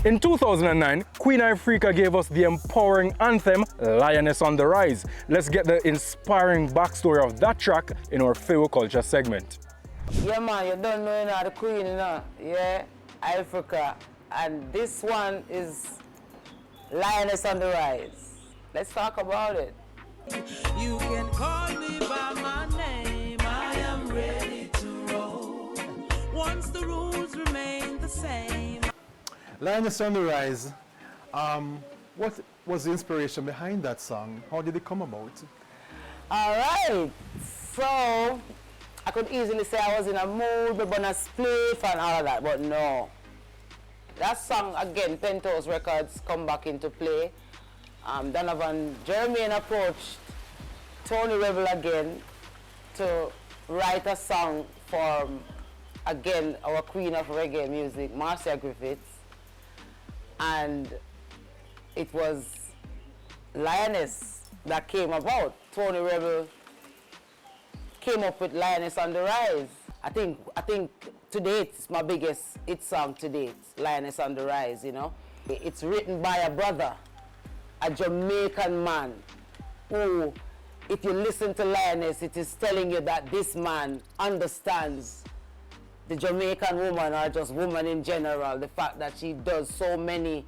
In 2009, Queen Ifrica gave us the empowering anthem, Lioness on the Rise. Let's get the inspiring backstory of that track in our Fiwi Culture segment. Yeah man, you don't know, the Queen, yeah, Ifrica. And this one is Lioness on the Rise. Let's talk about it. You can call me by my name, I am ready to roll. Once the rules remain the same. Lioness on the Rise, what was the inspiration behind that song? How did it come about? All right, so I could easily say I was in a mood, but on a spliff and all of that, but no. That song, again, Penthouse Records come back into play. Donovan Jermaine approached Tony Rebel again to write a song for, again, our queen of reggae music, Marcia Griffiths. And it was Lioness that came about. Tony Rebel came up with Lioness on the Rise. I think to date, it's my biggest hit song to date, Lioness on the Rise, you know. It's written by a brother, a Jamaican man, who, if you listen to Lioness, it is telling you that this man understands the Jamaican woman, or just woman in general, the fact that she does so many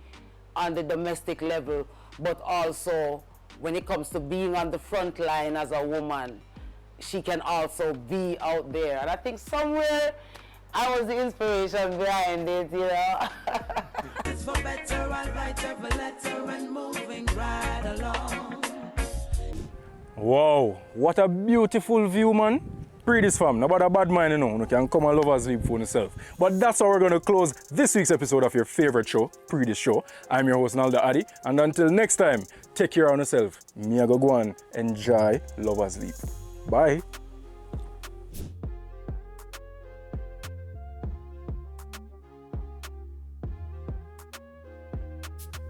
on the domestic level, but also when it comes to being on the front line as a woman, she can also be out there. And I think somewhere I was the inspiration behind it, you know. It's for better, I'll write every letter and moving right along. Wow, what a beautiful view, man. Pree Dis fam, nobody a bad mind, you know. You can come and love and sleep for yourself. But that's how we're going to close this week's episode of your favorite show, Pree Dis Show. I'm your host, Nalda Addy. And until next time, take care of yourself. Me, I go and enjoy love and sleep. Bye.